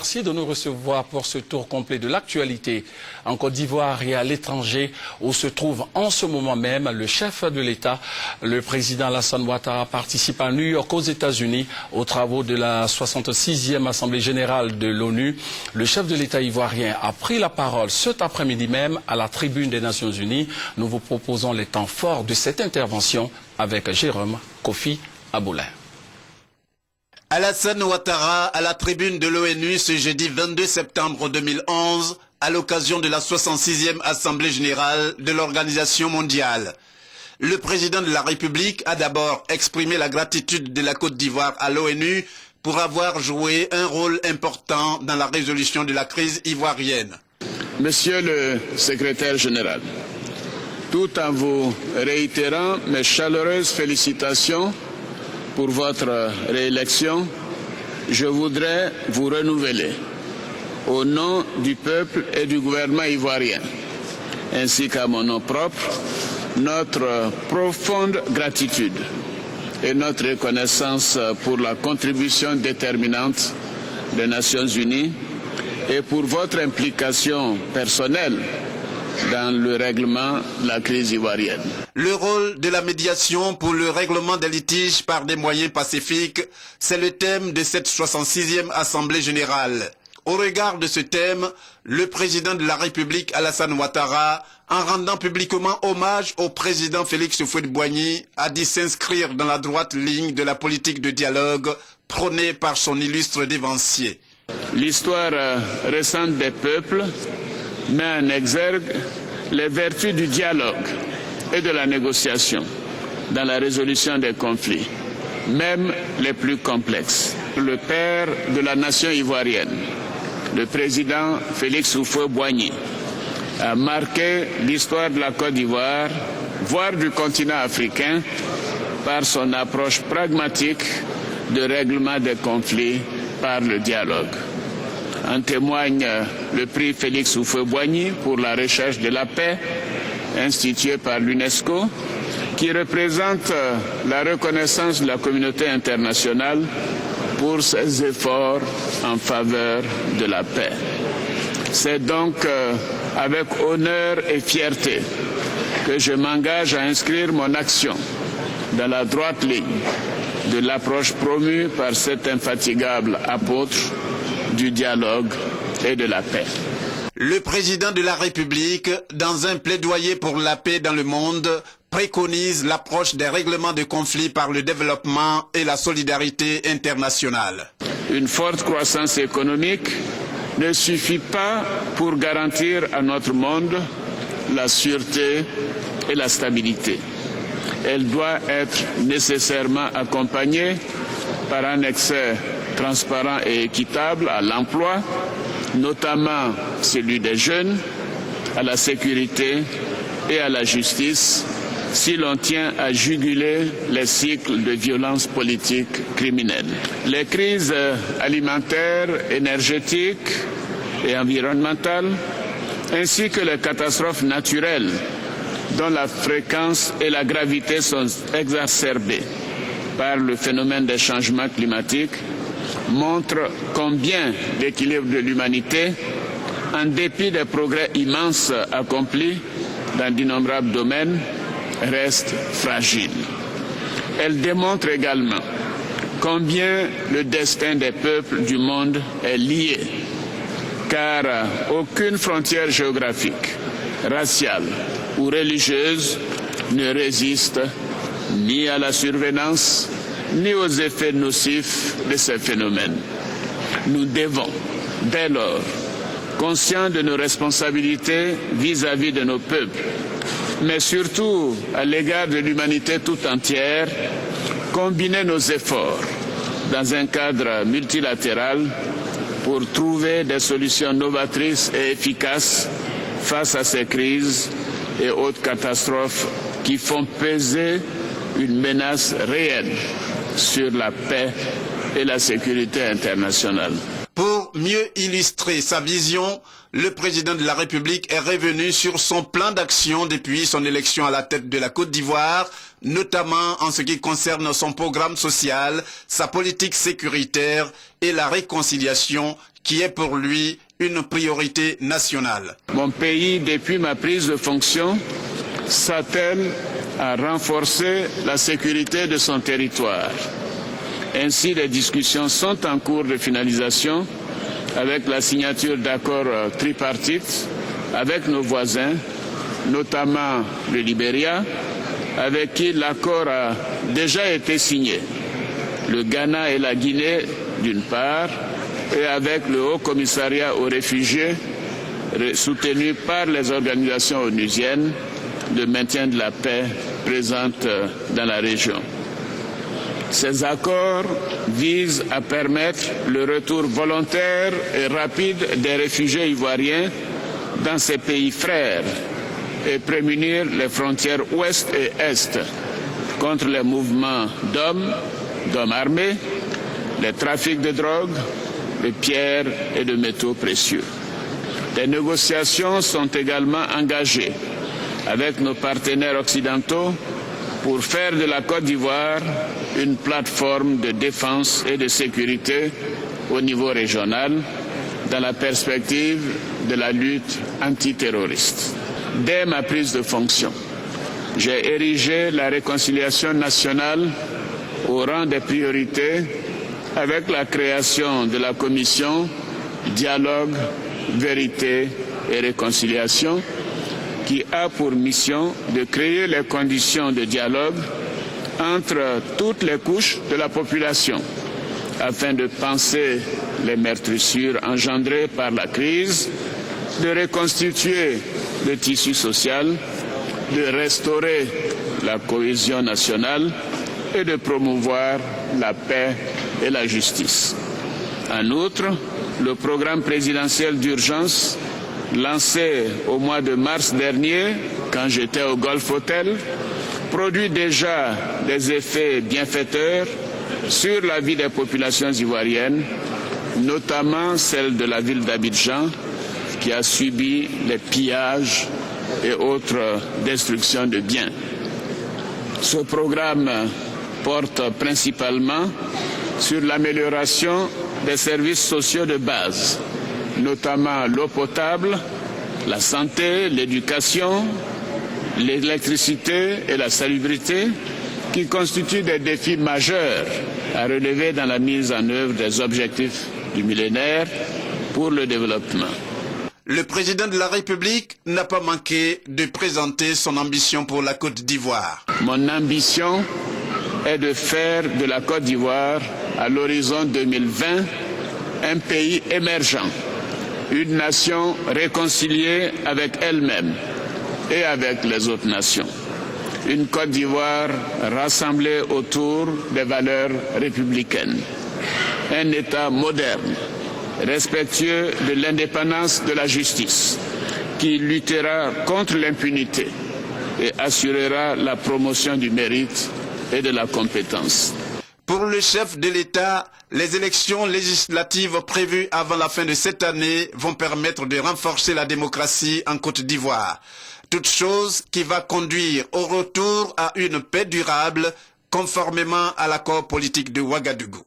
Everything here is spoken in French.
Merci de nous recevoir pour ce tour complet de l'actualité en Côte d'Ivoire et à l'étranger où se trouve en ce moment même le chef de l'État. Le président Alassane Ouattara participe à New York aux États-Unis aux travaux de la 66e Assemblée générale de l'ONU. Le chef de l'État ivoirien a pris la parole cet après-midi même à la tribune des Nations Unies. Nous vous proposons les temps forts de cette intervention avec Jérôme Kofi Aboulin. Alassane Ouattara à la tribune de l'ONU ce jeudi 22 septembre 2011 à l'occasion de la 66e Assemblée générale de l'Organisation mondiale. Le président de la République a d'abord exprimé la gratitude de la Côte d'Ivoire à l'ONU pour avoir joué un rôle important dans la résolution de la crise ivoirienne. Monsieur le secrétaire général, tout en vous réitérant mes chaleureuses félicitations pour votre réélection, je voudrais vous renouveler, au nom du peuple et du gouvernement ivoirien, ainsi qu'à mon nom propre, notre profonde gratitude et notre reconnaissance pour la contribution déterminante des Nations Unies et pour votre implication personnelle dans le règlement de la crise ivoirienne. Le rôle de la médiation pour le règlement des litiges par des moyens pacifiques, c'est le thème de cette 66e Assemblée générale. Au regard de ce thème, le président de la République Alassane Ouattara, en rendant publiquement hommage au président Félix Houphouët-Boigny, a dit s'inscrire dans la droite ligne de la politique de dialogue prônée par son illustre dévancier. L'histoire récente des peuples met en exergue les vertus du dialogue et de la négociation dans la résolution des conflits, même les plus complexes. Le père de la nation ivoirienne, le président Félix Houphouët-Boigny, a marqué l'histoire de la Côte d'Ivoire, voire du continent africain, par son approche pragmatique de règlement des conflits par le dialogue. En témoigne le prix Félix Houphouët-Boigny pour la recherche de la paix, institué par l'UNESCO, qui représente la reconnaissance de la communauté internationale pour ses efforts en faveur de la paix. C'est donc avec honneur et fierté que je m'engage à inscrire mon action dans la droite ligne de l'approche promue par cet infatigable apôtre du dialogue et de la paix. Le président de la République, dans un plaidoyer pour la paix dans le monde, préconise l'approche des règlements de conflits par le développement et la solidarité internationale. Une forte croissance économique ne suffit pas pour garantir à notre monde la sûreté et la stabilité. Elle doit être nécessairement accompagnée par un accès transparent et équitable à l'emploi, notamment celui des jeunes, à la sécurité et à la justice, si l'on tient à juguler les cycles de violence politique criminelle. Les crises alimentaires, énergétiques et environnementales, ainsi que les catastrophes naturelles dont la fréquence et la gravité sont exacerbées par le phénomène des changements climatiques, montre combien l'équilibre de l'humanité, en dépit des progrès immenses accomplis dans d'innombrables domaines, reste fragile. Elle démontre également combien le destin des peuples du monde est lié, car aucune frontière géographique, raciale ou religieuse ne résiste ni à la survenance, ni aux effets nocifs de ces phénomènes. Nous devons, dès lors, conscients de nos responsabilités vis-à-vis de nos peuples, mais surtout à l'égard de l'humanité tout entière, combiner nos efforts dans un cadre multilatéral pour trouver des solutions novatrices et efficaces face à ces crises et autres catastrophes qui font peser une menace réelle sur la paix et la sécurité internationale. Pour mieux illustrer sa vision, le président de la République est revenu sur son plan d'action depuis son élection à la tête de la Côte d'Ivoire, notamment en ce qui concerne son programme social, sa politique sécuritaire et la réconciliation qui est pour lui une priorité nationale. Mon pays, depuis ma prise de fonction, s'attelle à renforcer la sécurité de son territoire. Ainsi, les discussions sont en cours de finalisation avec la signature d'accords tripartites avec nos voisins, notamment le Libéria, avec qui l'accord a déjà été signé, le Ghana et la Guinée d'une part, et avec le Haut Commissariat aux réfugiés, soutenu par les organisations onusiennes de maintien de la paix présentes dans la région. Ces accords visent à permettre le retour volontaire et rapide des réfugiés ivoiriens dans ces pays frères et prémunir les frontières ouest et est contre les mouvements d'hommes armés, les trafics de drogue, de pierres et de métaux précieux. Des négociations sont également engagées avec nos partenaires occidentaux pour faire de la Côte d'Ivoire une plateforme de défense et de sécurité au niveau régional dans la perspective de la lutte antiterroriste. Dès ma prise de fonction, j'ai érigé la réconciliation nationale au rang des priorités avec la création de la commission Dialogue, Vérité et Réconciliation qui a pour mission de créer les conditions de dialogue entre toutes les couches de la population afin de panser les meurtrissures engendrées par la crise, de reconstituer le tissu social, de restaurer la cohésion nationale et de promouvoir la paix et la justice. En outre, le programme présidentiel d'urgence lancé au mois de mars dernier, quand j'étais au Golf Hotel, produit déjà des effets bienfaiteurs sur la vie des populations ivoiriennes, notamment celle de la ville d'Abidjan, qui a subi les pillages et autres destructions de biens. Ce programme porte principalement sur l'amélioration des services sociaux de base, notamment l'eau potable, la santé, l'éducation, l'électricité et la salubrité, qui constituent des défis majeurs à relever dans la mise en œuvre des objectifs du millénaire pour le développement. Le président de la République n'a pas manqué de présenter son ambition pour la Côte d'Ivoire. Mon ambition est de faire de la Côte d'Ivoire, à l'horizon 2020, un pays émergent, une nation réconciliée avec elle-même et avec les autres nations. Une Côte d'Ivoire rassemblée autour des valeurs républicaines. Un État moderne, respectueux de l'indépendance de la justice, qui luttera contre l'impunité et assurera la promotion du mérite et de la compétence. Pour le chef de l'État, les élections législatives prévues avant la fin de cette année vont permettre de renforcer la démocratie en Côte d'Ivoire. Toute chose qui va conduire au retour à une paix durable, conformément à l'accord politique de Ouagadougou.